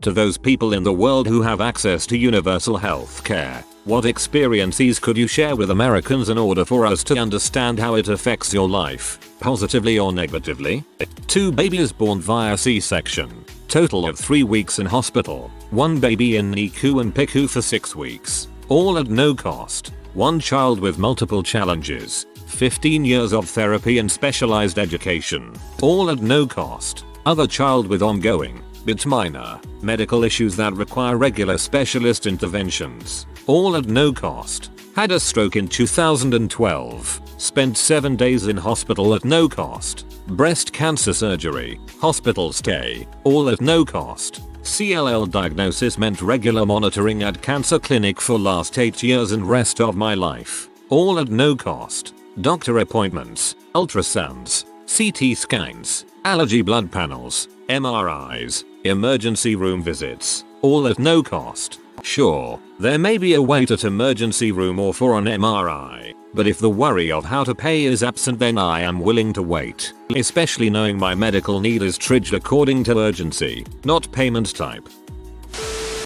To those people in the world who have access to universal health care, what experiences could you share with Americans in order for us to understand how it affects your life, positively or negatively? 2 babies born via C-section. Total of 3 weeks in hospital. 1 baby in NICU and PICU for 6 weeks. All at no cost. 1 child with multiple challenges. 15 years of therapy and specialized education. All at no cost. Other child with ongoing, but minor, medical issues that require regular specialist interventions. All at no cost. Had a stroke in 2012. Spent 7 days in hospital at no cost. Breast cancer surgery, hospital stay, all at no cost. CLL diagnosis meant regular monitoring at cancer clinic for last 8 years and rest of my life. All at no cost. Doctor appointments, ultrasounds, CT scans, allergy blood panels, MRIs, emergency room visits, all at no cost. Sure, there may be a wait at emergency room or for an MRI, but if the worry of how to pay is absent, then I am willing to wait, especially knowing my medical need is triaged according to urgency, not payment type.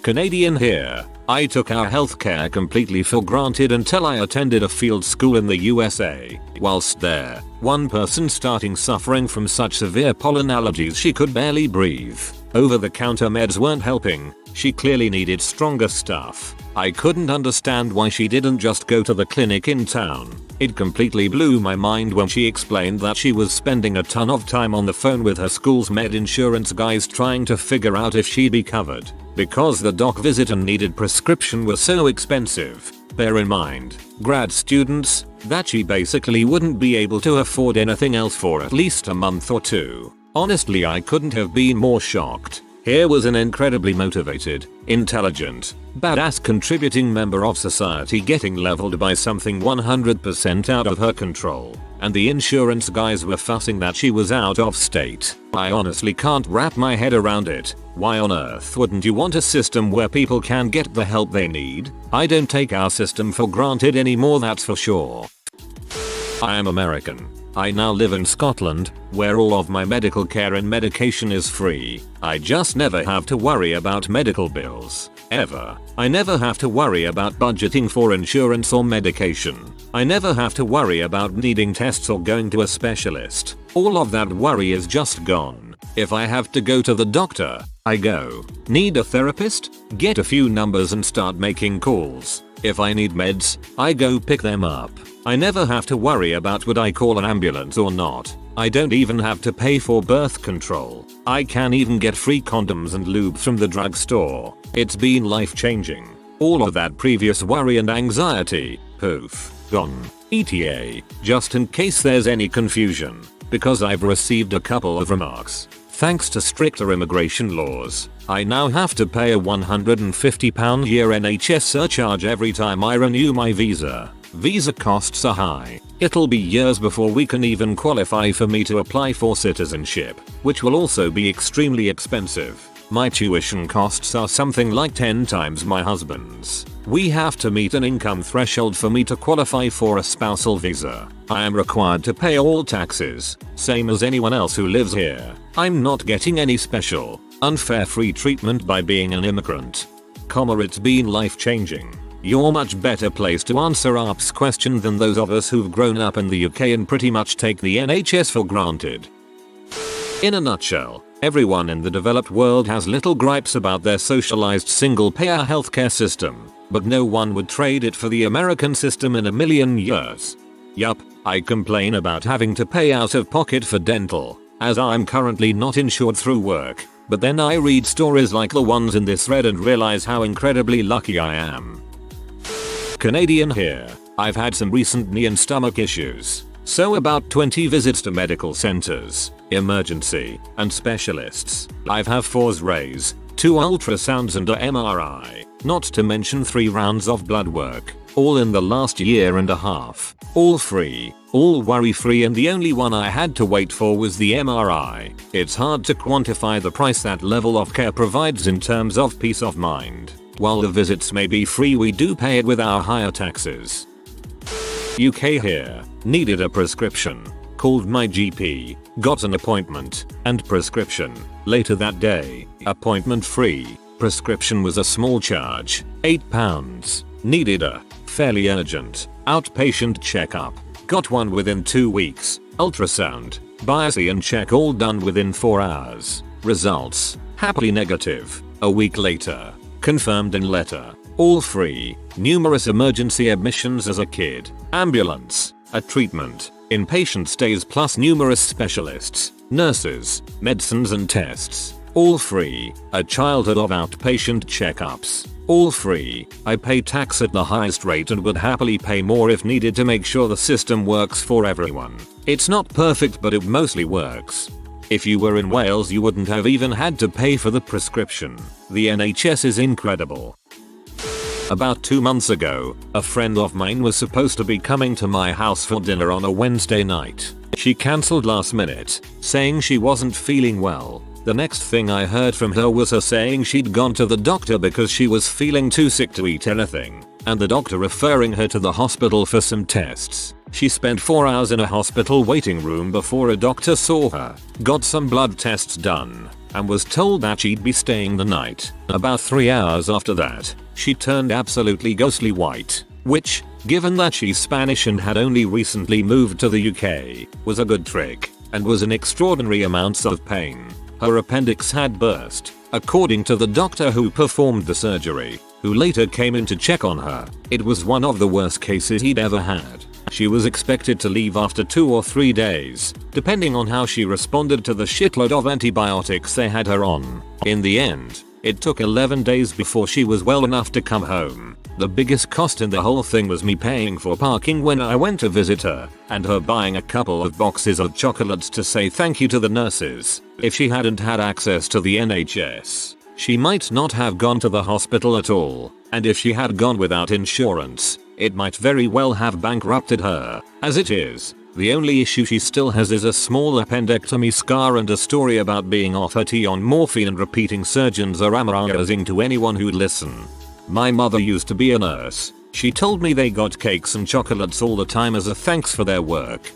Canadian here. I took our healthcare completely for granted until I attended a field school in the USA. Whilst there, one person starting suffering from such severe pollen allergies she could barely breathe. Over-the-counter meds weren't helping. She clearly needed stronger stuff. I couldn't understand why she didn't just go to the clinic in town. It completely blew my mind when she explained that she was spending a ton of time on the phone with her school's med insurance guys trying to figure out if she'd be covered, because the doc visit and needed prescription were so expensive. Bear in mind, grad students, that she basically wouldn't be able to afford anything else for at least a month or 2. Honestly, I couldn't have been more shocked. Here was an incredibly motivated, intelligent, badass contributing member of society getting leveled by something 100% out of her control, and the insurance guys were fussing that she was out of state. I honestly can't wrap my head around it. Why on earth wouldn't you want a system where people can get the help they need? I don't take our system for granted anymore, that's for sure. I am American. I now live in Scotland, where all of my medical care and medication is free. I just never have to worry about medical bills. Ever. I never have to worry about budgeting for insurance or medication. I never have to worry about needing tests or going to a specialist. All of that worry is just gone. If I have to go to the doctor, I go. Need a therapist? Get a few numbers and start making calls. If I need meds, I go pick them up. I never have to worry about would I call an ambulance or not. I don't even have to pay for birth control. I can even get free condoms and lube from the drugstore. It's been life-changing. All of that previous worry and anxiety, poof, gone. ETA, just in case there's any confusion, because I've received a couple of remarks. Thanks to stricter immigration laws, I now have to pay a £150 year NHS surcharge every time I renew my visa. Visa costs are high. It'll be years before we can even qualify for me to apply for citizenship, which will also be extremely expensive. My tuition costs are something like 10 times my husband's. We have to meet an income threshold for me to qualify for a spousal visa. I am required to pay all taxes, same as anyone else who lives here. I'm not getting any special, unfair free treatment by being an immigrant. It's been life-changing. You're much better placed to answer ARP's question than those of us who've grown up in the UK and pretty much take the NHS for granted. In a nutshell, everyone in the developed world has little gripes about their socialized single-payer healthcare system, but no one would trade it for the American system in a million years. Yup, I complain about having to pay out of pocket for dental, as I'm currently not insured through work, but then I read stories like the ones in this thread and realize how incredibly lucky I am. Canadian here. I've had some recent knee and stomach issues, so about 20 visits to medical centers, emergency, and specialists. I've had 4 X-rays, 2 ultrasounds and a MRI, not to mention 3 rounds of blood work, all in the last year and a half. All free, all worry-free, and the only one I had to wait for was the MRI. It's hard to quantify the price that level of care provides in terms of peace of mind. While the visits may be free, we do pay it with our higher taxes. UK here. Needed a prescription. Called my GP. Got an appointment. And prescription. Later that day. Appointment free. Prescription was a small charge, £8. Needed a fairly urgent outpatient checkup. Got one within 2 weeks. Ultrasound, biopsy and check all done within 4 hours. Results, happily negative. A week later, confirmed in letter. All free. Numerous emergency admissions as a kid. Ambulance, a treatment, inpatient stays plus numerous specialists, nurses, medicines and tests. All free. A childhood of outpatient checkups. All free. I pay tax at the highest rate and would happily pay more if needed to make sure the system works for everyone. It's not perfect but it mostly works. If you were in Wales you wouldn't have even had to pay for the prescription. The NHS is incredible. About 2 months ago, a friend of mine was supposed to be coming to my house for dinner on a Wednesday night. She cancelled last minute, saying she wasn't feeling well. The next thing I heard from her was her saying she'd gone to the doctor because she was feeling too sick to eat anything, and the doctor referring her to the hospital for some tests. She spent 4 hours in a hospital waiting room before a doctor saw her, got some blood tests done, and was told that she'd be staying the night. About 3 hours after that, she turned absolutely ghostly white, which, given that she's Spanish and had only recently moved to the UK, was a good trick, and was in extraordinary amounts of pain. Her appendix had burst, according to the doctor who performed the surgery, who later came in to check on her. It was one of the worst cases he'd ever had. She was expected to leave after 2 or 3 days, depending on how she responded to the shitload of antibiotics they had her on. In the end, it took 11 days before she was well enough to come home. The biggest cost in the whole thing was me paying for parking when I went to visit her, and her buying a couple of boxes of chocolates to say thank you to the nurses. If she hadn't had access to the NHS, she might not have gone to the hospital at all, and if she had gone without insurance, it might very well have bankrupted her. As it is, the only issue she still has is a small appendectomy scar and a story about being off her tea on morphine and repeating surgeons are amazing to anyone who'd listen. My mother used to be a nurse. She told me they got cakes and chocolates all the time as a thanks for their work.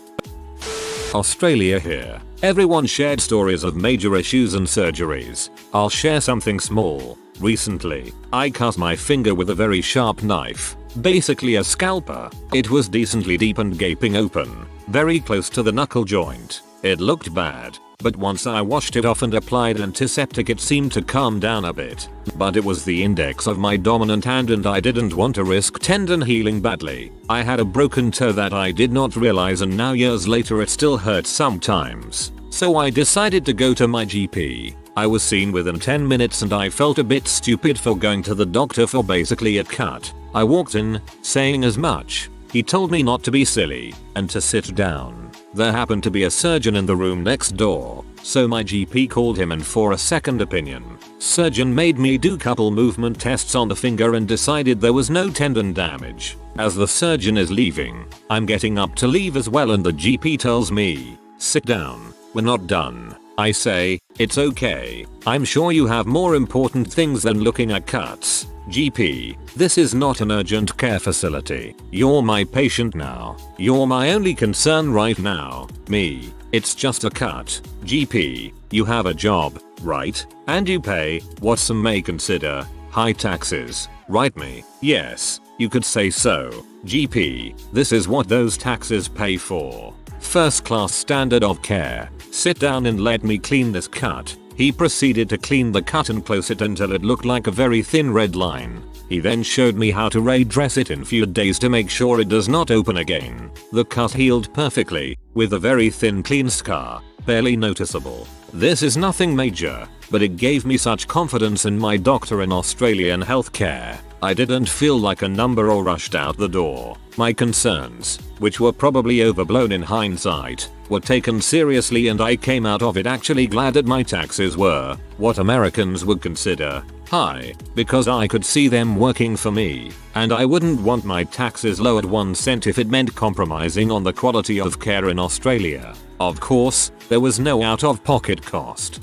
Australia here. Everyone shared stories of major issues and surgeries. I'll share something small. Recently, I cut my finger with a very sharp knife. Basically a scalper. It was decently deep and gaping open, very close to the knuckle joint. It looked bad, but once I washed it off and applied antiseptic it seemed to calm down a bit. But it was the index of my dominant hand and I didn't want to risk tendon healing badly. I had a broken toe that I did not realize and now years later it still hurts sometimes. So I decided to go to my GP. I was seen within 10 minutes and I felt a bit stupid for going to the doctor for basically a cut. I walked in, saying as much. He told me not to be silly, and to sit down. There happened to be a surgeon in the room next door, so my GP called him in for a second opinion. Surgeon made me do couple movement tests on the finger and decided there was no tendon damage. As the surgeon is leaving, I'm getting up to leave as well and the GP tells me, sit down, we're not done. I say, it's okay, I'm sure you have more important things than looking at cuts. GP, this is not an urgent care facility. You're my patient now. You're my only concern right now. Me, it's just a cut. GP, you have a job, right? And you pay what some may consider high taxes, right? Me, yes, you could say so. GP, this is what those taxes pay for. First class standard of care. Sit down and let me clean this cut. He proceeded to clean the cut and close it until it looked like a very thin red line. He then showed me how to redress it in few days to make sure it does not open again. The cut healed perfectly, with a very thin clean scar, barely noticeable. This is nothing major, but it gave me such confidence in my doctor in Australian healthcare. I didn't feel like a number or rushed out the door. My concerns, which were probably overblown in hindsight, were taken seriously and I came out of it actually glad that my taxes were what Americans would consider high, because I could see them working for me, and I wouldn't want my taxes lowered 1 cent if it meant compromising on the quality of care in Australia. Of course, there was no out-of-pocket cost.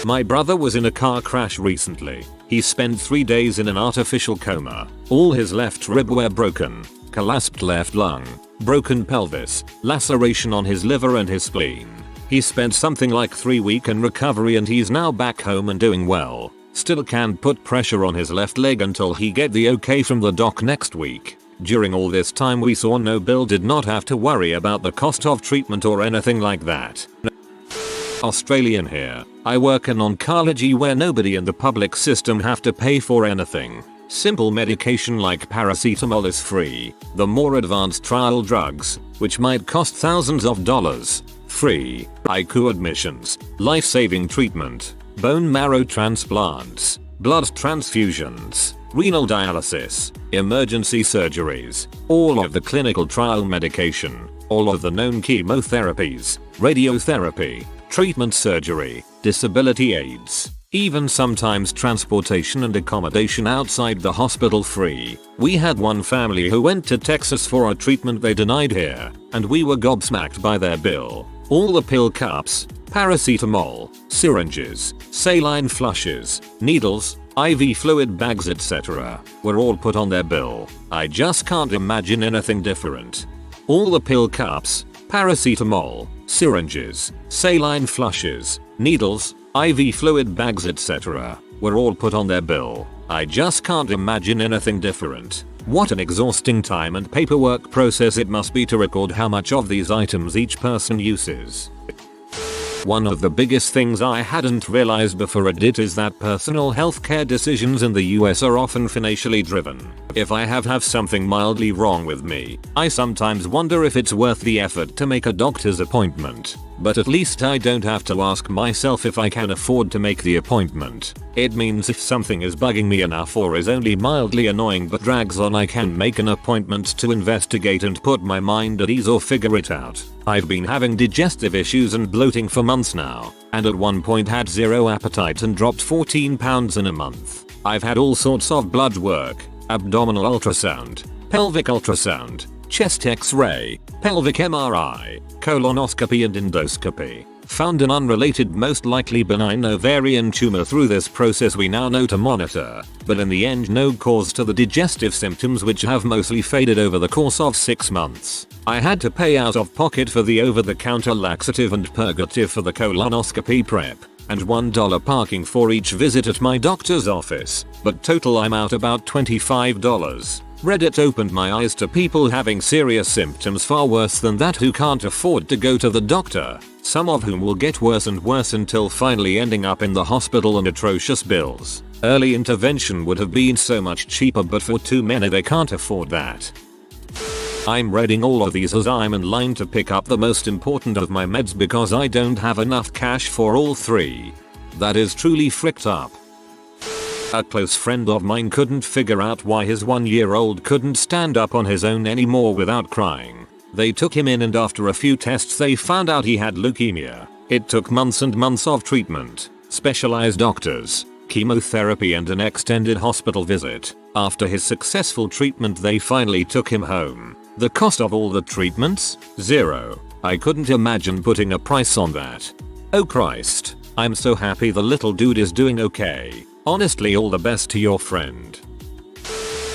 My brother was in a car crash recently. He spent 3 days in an artificial coma. All his left rib were broken, collapsed left lung, broken pelvis, laceration on his liver and his spleen. He spent something like 3 weeks in recovery and he's now back home and doing well. Still can't put pressure on his left leg until he get the okay from the doc next week. During all this time we saw no bill, did not have to worry about the cost of treatment or anything like that. Australian here. I work in oncology where nobody in the public system have to pay for anything. Simple medication like paracetamol is free. The more advanced trial drugs, which might cost thousands of dollars, free. ICU admissions, life-saving treatment, bone marrow transplants, blood transfusions, renal dialysis, emergency surgeries, all of the clinical trial medication, all of the known chemotherapies, radiotherapy, treatment surgery, disability aids, even sometimes transportation and accommodation outside the hospital free. We had one family who went to Texas for a treatment they denied here, and we were gobsmacked by their bill. All the pill cups, paracetamol, syringes, saline flushes, needles, IV fluid bags etc. were all put on their bill. I just can't imagine anything different. All the pill cups, paracetamol, syringes, saline flushes, needles, IV fluid bags etc. were all put on their bill. I just can't imagine anything different. What an exhausting time and paperwork process it must be to record how much of these items each person uses. One of the biggest things I hadn't realized before I did is that personal healthcare decisions in the US are often financially driven. If I have something mildly wrong with me, I sometimes wonder if it's worth the effort to make a doctor's appointment. But at least I don't have to ask myself if I can afford to make the appointment. It means if something is bugging me enough or is only mildly annoying but drags on, I can make an appointment to investigate and put my mind at ease or figure it out. I've been having digestive issues and bloating for months now, and at one point had zero appetite and dropped 14 pounds in a month. I've had all sorts of blood work, abdominal ultrasound, pelvic ultrasound, chest x-ray, pelvic MRI, colonoscopy and endoscopy. Found an unrelated, most likely benign ovarian tumor through this process we now know to monitor, but in the end no cause to the digestive symptoms, which have mostly faded over the course of 6 months. I had to pay out of pocket for the over-the-counter laxative and purgative for the colonoscopy prep, and $1 parking for each visit at my doctor's office, but total I'm out about $25. Reddit opened my eyes to people having serious symptoms far worse than that who can't afford to go to the doctor, some of whom will get worse and worse until finally ending up in the hospital and atrocious bills. Early intervention would have been so much cheaper, but for too many they can't afford that. I'm reading all of these as I'm in line to pick up the most important of my meds because I don't have enough cash for all 3. That is truly fricked up. A close friend of mine couldn't figure out why his 1-year-old couldn't stand up on his own anymore without crying. They took him in and after a few tests they found out he had leukemia. It took months and months of treatment, specialized doctors, chemotherapy and an extended hospital visit. After his successful treatment they finally took him home. The cost of all the treatments? $0. I couldn't imagine putting a price on that. Oh Christ. I'm so happy the little dude is doing okay. Honestly, all the best to your friend.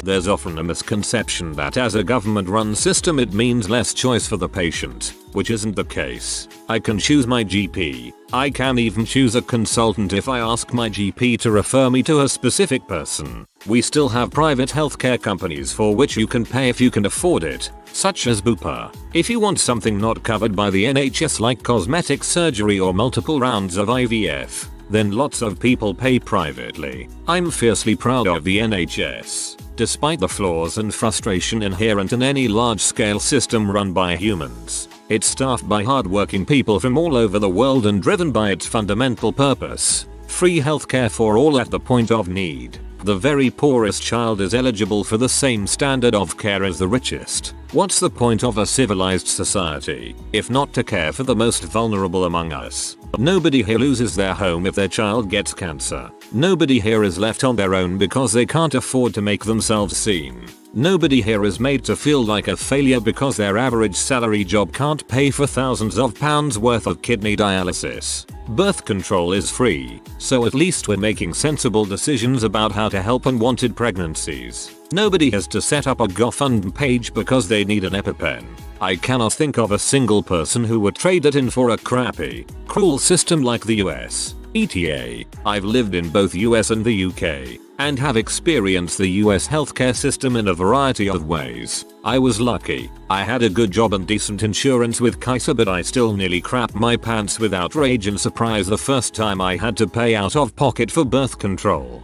There's often a misconception that as a government-run system it means less choice for the patient, which isn't the case. I can choose my GP. I can even choose a consultant if I ask my GP to refer me to a specific person. We still have private healthcare companies for which you can pay if you can afford it, such as Bupa. If you want something not covered by the NHS like cosmetic surgery or multiple rounds of IVF, then lots of people pay privately. I'm fiercely proud of the NHS. Despite the flaws and frustration inherent in any large-scale system run by humans, it's staffed by hardworking people from all over the world and driven by its fundamental purpose: free healthcare for all at the point of need. The very poorest child is eligible for the same standard of care as the richest. What's the point of a civilized society, if not to care for the most vulnerable among us? Nobody here loses their home if their child gets cancer. Nobody here is left on their own because they can't afford to make themselves seen. Nobody here is made to feel like a failure because their average salary job can't pay for thousands of pounds worth of kidney dialysis. Birth control is free, so at least we're making sensible decisions about how to help unwanted pregnancies. Nobody has to set up a GoFundMe page because they need an EpiPen. I cannot think of a single person who would trade it in for a crappy, cruel system like the US. ETA, I've lived in both US and the UK, and have experienced the US healthcare system in a variety of ways. I was lucky. I had a good job and decent insurance with Kaiser, but I still nearly crapped my pants with outrage and surprise the first time I had to pay out of pocket for birth control.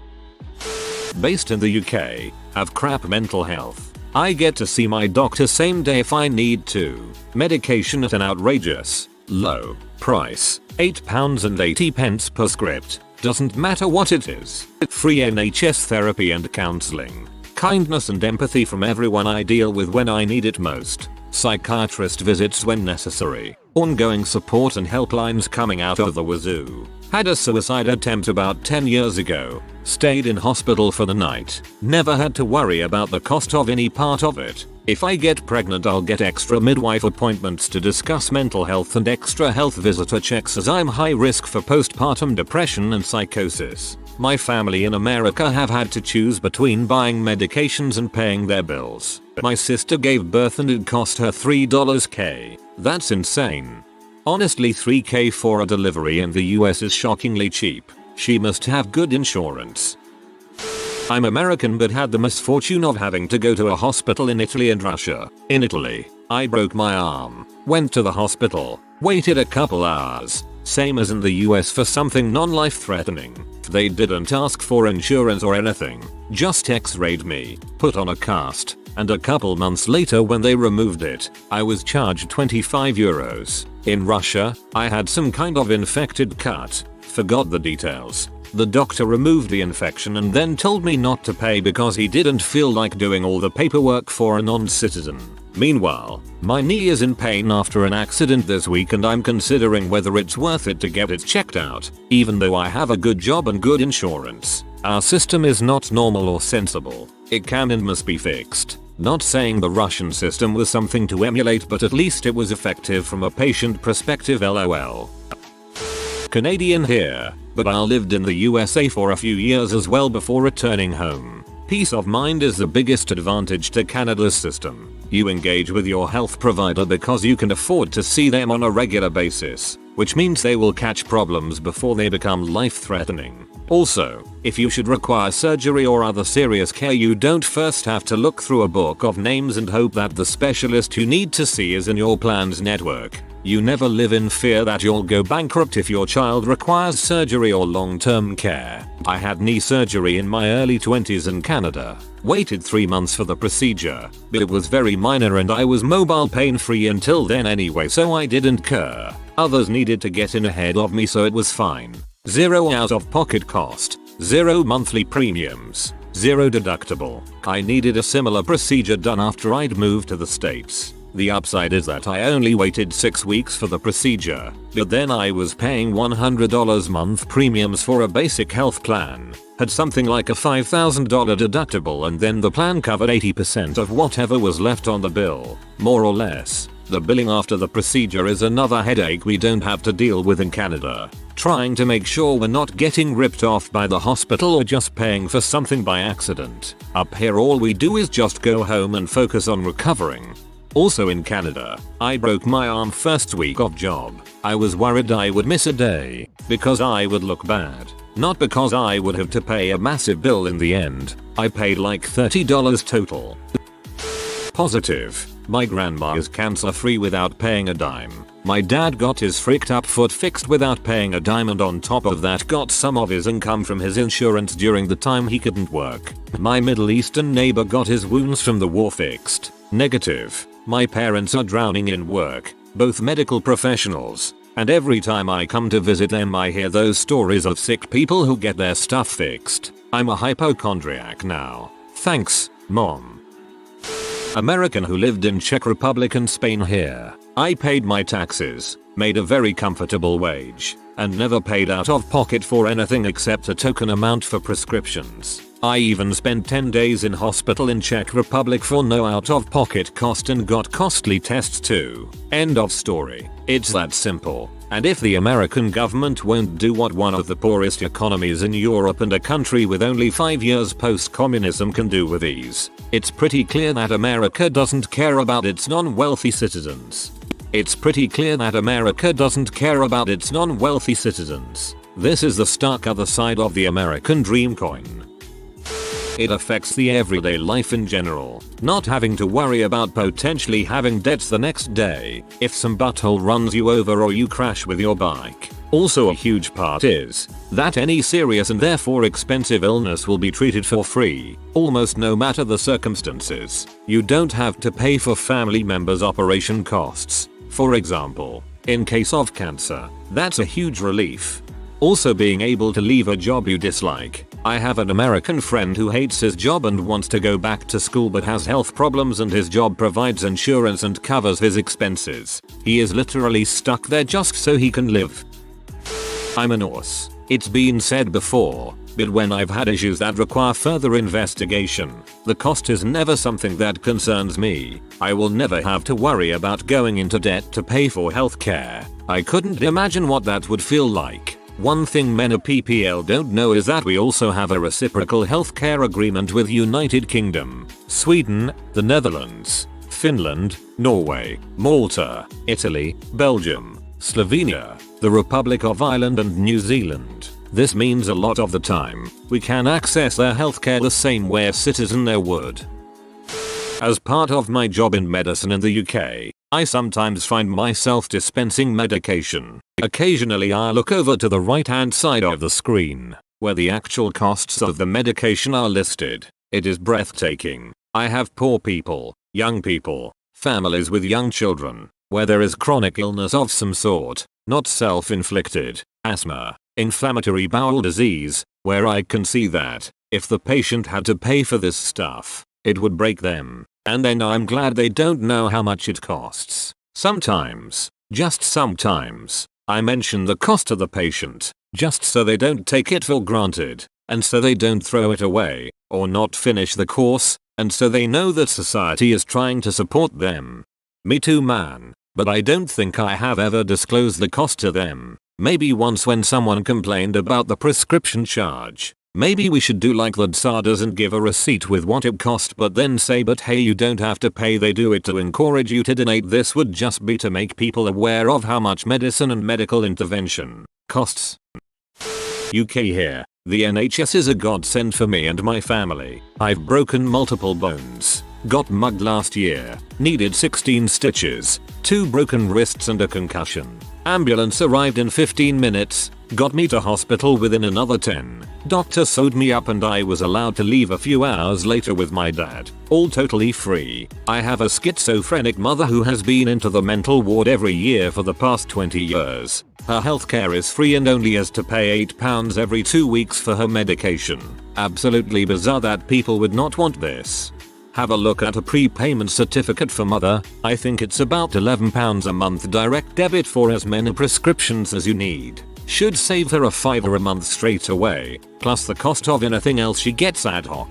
Based in the UK, have crap mental health. I get to see my doctor same day if I need to. Medication at an outrageous low price, £8.80 per script. Doesn't matter what it is. Free NHS therapy and counselling. Kindness and empathy from everyone I deal with when I need it most. Psychiatrist visits when necessary. Ongoing support and helplines coming out of the wazoo. Had a suicide attempt about 10 years ago. Stayed in hospital for the night. Never had to worry about the cost of any part of it. If I get pregnant, I'll get extra midwife appointments to discuss mental health and extra health visitor checks, as I'm high risk for postpartum depression and psychosis. My family in America have had to choose between buying medications and paying their bills. My sister gave birth and it cost her $3K. That's insane. Honestly, $3K for a delivery in the US is shockingly cheap. She must have good insurance. I'm American but had the misfortune of having to go to a hospital in Italy and Russia. In Italy, I broke my arm. Went to the hospital. Waited a couple hours. Same as in the US for something non-life threatening. They didn't ask for insurance or anything. Just x-rayed me. Put on a cast. And a couple months later, when they removed it, I was charged €25. In Russia, I had some kind of infected cut. Forgot the details. The doctor removed the infection and then told me not to pay because he didn't feel like doing all the paperwork for a non-citizen. Meanwhile, my knee is in pain after an accident this week and I'm considering whether it's worth it to get it checked out, even though I have a good job and good insurance. Our system is not normal or sensible. It can and must be fixed. Not saying the Russian system was something to emulate, but at least it was effective from a patient perspective, lol. Canadian here, but I lived in the USA for a few years as well before returning home. Peace of mind is the biggest advantage to Canada's system. You engage with your health provider because you can afford to see them on a regular basis, which means they will catch problems before they become life-threatening. Also, if you should require surgery or other serious care, you don't first have to look through a book of names and hope that the specialist you need to see is in your plan's network. You never live in fear that you'll go bankrupt if your child requires surgery or long-term care. I had knee surgery in my early 20s in Canada. Waited 3 months for the procedure, but it was very minor and I was mobile pain-free until then anyway, so I didn't care. Others needed to get in ahead of me, so it was fine. 0 out-of-pocket cost, 0 monthly premiums, 0 deductible. I needed a similar procedure done after I'd moved to the States. The upside is that I only waited 6 weeks for the procedure, but then I was paying $100 month premiums for a basic health plan, had something like a $5,000 deductible, and then the plan covered 80% of whatever was left on the bill, more or less. The billing after the procedure is another headache we don't have to deal with in Canada. Trying to make sure we're not getting ripped off by the hospital or just paying for something by accident. Up here all we do is just go home and focus on recovering. Also in Canada, I broke my arm first week of job. I was worried I would miss a day because I would look bad. Not because I would have to pay a massive bill in the end. I paid like $30 total. Positive. My grandma is cancer free without paying a dime. My dad got his freaked up foot fixed without paying a dime, and on top of that got some of his income from his insurance during the time he couldn't work. My Middle Eastern neighbor got his wounds from the war fixed. Negative. My parents are drowning in work, both medical professionals, and every time I come to visit them I hear those stories of sick people who get their stuff fixed. I'm a hypochondriac now. Thanks, Mom. American who lived in Czech Republic and Spain here. I paid my taxes, made a very comfortable wage, and never paid out of pocket for anything except a token amount for prescriptions. I even spent 10 days in hospital in Czech Republic for no out of pocket cost and got costly tests too. End of story. It's that simple. And if the American government won't do what one of the poorest economies in Europe and a country with only 5 years post-communism can do with ease, it's pretty clear that America doesn't care about its non-wealthy citizens. It's pretty clear that America doesn't care about its non-wealthy citizens. This is the stark other side of the American dream coin. It affects the everyday life in general. Not having to worry about potentially having debts the next day if some butthole runs you over or you crash with your bike. Also a huge part is that any serious and therefore expensive illness will be treated for free, almost no matter the circumstances. You don't have to pay for family members' operation costs, for example, in case of cancer. That's a huge relief. Also being able to leave a job you dislike. I have an American friend who hates his job and wants to go back to school but has health problems and his job provides insurance and covers his expenses. He is literally stuck there just so he can live. I'm a nurse. It's been said before, but when I've had issues that require further investigation, the cost is never something that concerns me. I will never have to worry about going into debt to pay for healthcare. I couldn't imagine what that would feel like. One thing many people don't know is that we also have a reciprocal healthcare agreement with United Kingdom, Sweden, the Netherlands, Finland, Norway, Malta, Italy, Belgium, Slovenia, the Republic of Ireland and New Zealand. This means a lot of the time, we can access their healthcare the same way a citizen there would. As part of my job in medicine in the UK, I sometimes find myself dispensing medication. Occasionally I look over to the right hand side of the screen, where the actual costs of the medication are listed. It is breathtaking. I have poor people, young people, families with young children, where there is chronic illness of some sort, not self-inflicted, asthma, inflammatory bowel disease, where I can see that, if the patient had to pay for this stuff, it would break them. And then I'm glad they don't know how much it costs. Sometimes, just sometimes, I mention the cost to the patient, just so they don't take it for granted, and so they don't throw it away, or not finish the course, and so they know that society is trying to support them. Me too, man, but I don't think I have ever disclosed the cost to them. Maybe once when someone complained about the prescription charge. Maybe we should do like the Tsar does and give a receipt with what it cost but then say but hey you don't have to pay. They do it to encourage you to donate. This would just be to make people aware of how much medicine and medical intervention costs. UK here. The NHS is a godsend for me and my family. I've broken multiple bones. Got mugged last year. Needed 16 stitches. 2 broken wrists and a concussion. Ambulance arrived in 15 minutes. Got me to hospital within another 10. Doctor sewed me up and I was allowed to leave a few hours later with my dad. All totally free. I have a schizophrenic mother who has been into the mental ward every year for the past 20 years. Her healthcare is free and only has to pay £8 every 2 weeks for her medication. Absolutely bizarre that people would not want this. Have a look at a prepayment certificate for mother. I think it's about £11 a month direct debit for as many prescriptions as you need. Should save her a £5 a month straight away, plus the cost of anything else she gets ad hoc.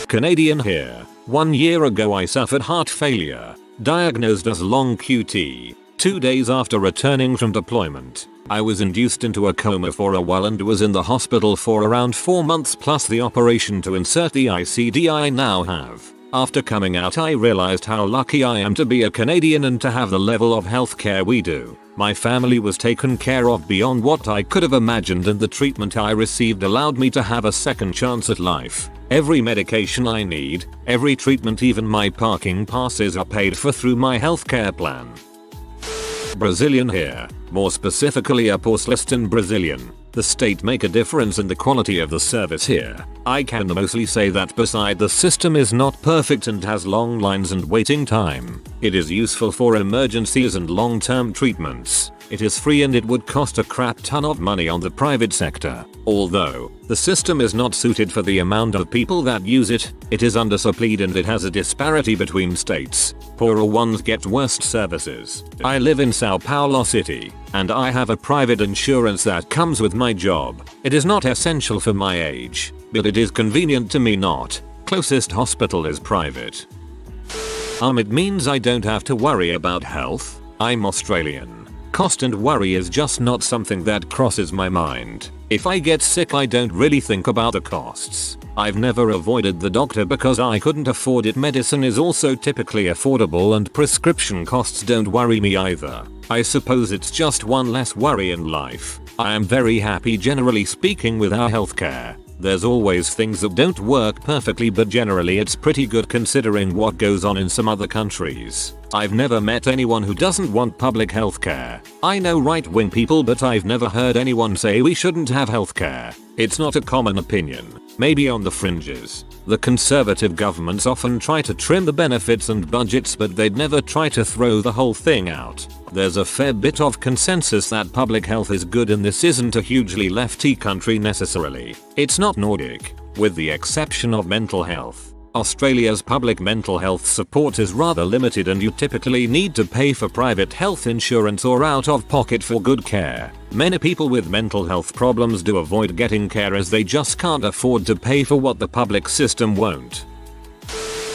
Canadian here. 1 year ago I suffered heart failure, diagnosed as long QT. 2 days after returning from deployment, I was induced into a coma for a while and was in the hospital for around 4 months plus the operation to insert the ICD I now have. After coming out I realized how lucky I am to be a Canadian and to have the level of healthcare we do. My family was taken care of beyond what I could have imagined and the treatment I received allowed me to have a second chance at life. Every medication I need, every treatment, even my parking passes are paid for through my healthcare plan. Brazilian here. More specifically a Porcelain Brazilian. The state make a difference in the quality of the service here. I can mostly say that beside the system is not perfect and has long lines and waiting time. It is useful for emergencies and long-term treatments. It is free and it would cost a crap ton of money on the private sector. Although, the system is not suited for the amount of people that use it, it is undersupplied and it has a disparity between states. Poorer ones get worse services. I live in Sao Paulo City, and I have a private insurance that comes with my job. It is not essential for my age, but it is convenient to me not. Closest hospital is private. It means I don't have to worry about health. I'm Australian. Cost and worry is just not something that crosses my mind. If I get sick I don't really think about the costs. I've never avoided the doctor because I couldn't afford it. Medicine is also typically affordable and prescription costs don't worry me either. I suppose it's just one less worry in life. I am very happy generally speaking with our healthcare. There's always things that don't work perfectly, but generally it's pretty good considering what goes on in some other countries. I've never met anyone who doesn't want public healthcare. I know right-wing people, but I've never heard anyone say we shouldn't have healthcare. It's not a common opinion. Maybe on the fringes. The conservative governments often try to trim the benefits and budgets, but they'd never try to throw the whole thing out. There's a fair bit of consensus that public health is good, and this isn't a hugely lefty country necessarily. It's not Nordic, with the exception of mental health. Australia's public mental health support is rather limited, and you typically need to pay for private health insurance or out of pocket for good care. Many people with mental health problems do avoid getting care as they just can't afford to pay for what the public system won't.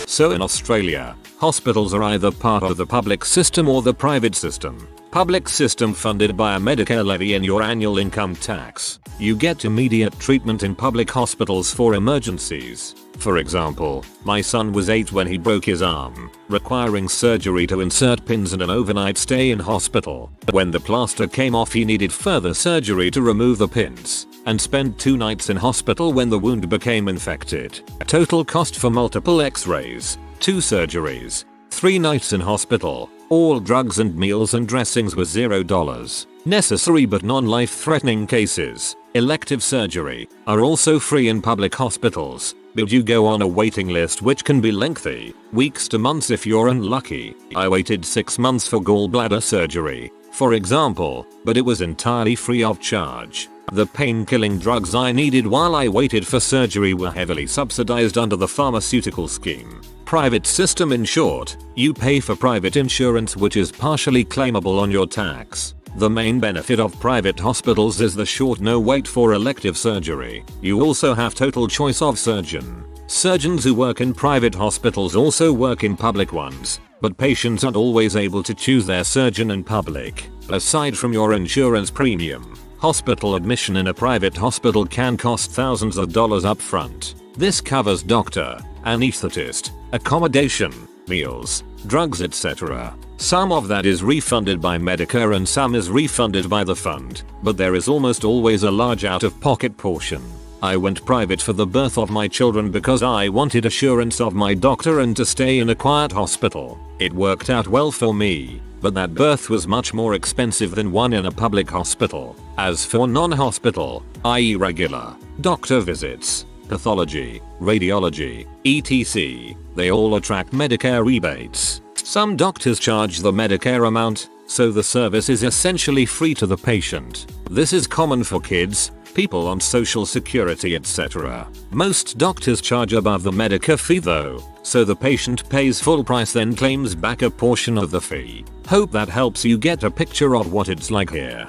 So in Australia, hospitals are either part of the public system or the private system. Public system funded by a Medicare levy and your annual income tax. You get immediate treatment in public hospitals for emergencies. For example, my son was 8 when he broke his arm, requiring surgery to insert pins and an overnight stay in hospital. When the plaster came off, he needed further surgery to remove the pins, and spent 2 nights in hospital when the wound became infected. Total cost for multiple x-rays, 2 surgeries, 3 nights in hospital, all drugs and meals and dressings was $0. Necessary but non-life-threatening cases, elective surgery, are also free in public hospitals, but you go on a waiting list which can be lengthy, weeks to months if you're unlucky. I waited 6 months for gallbladder surgery, for example, but it was entirely free of charge. The pain-killing drugs I needed while I waited for surgery were heavily subsidized under the pharmaceutical scheme. Private system in short, you pay for private insurance which is partially claimable on your tax. The main benefit of private hospitals is the short no wait for elective surgery. You also have total choice of surgeon. Surgeons who work in private hospitals also work in public ones, but patients aren't always able to choose their surgeon in public. Aside from your insurance premium, hospital admission in a private hospital can cost thousands of dollars up front. This covers doctor, anesthetist, accommodation, meals, drugs, etc. Some of that is refunded by Medicare and some is refunded by the fund, but there is almost always a large out-of-pocket portion. I went private for the birth of my children because I wanted assurance of my doctor and to stay in a quiet hospital. It worked out well for me, but that birth was much more expensive than one in a public hospital. As for non-hospital, i.e. regular, doctor visits, pathology, radiology, etc., they all attract Medicare rebates. Some doctors charge the Medicare amount, so the service is essentially free to the patient. This is common for kids, people on social security, etc. Most doctors charge above the Medicare fee though, so the patient pays full price then claims back a portion of the fee. Hope that helps you get a picture of what it's like here.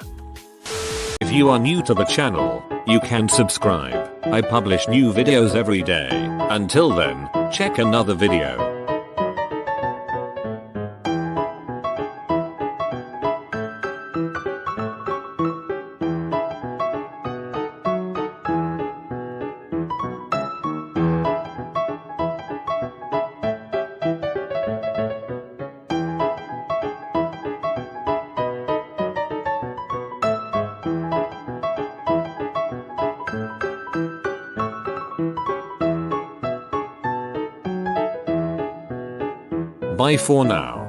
If you are new to the channel, you can subscribe. I publish new videos every day. Until then, check another video. Bye for now.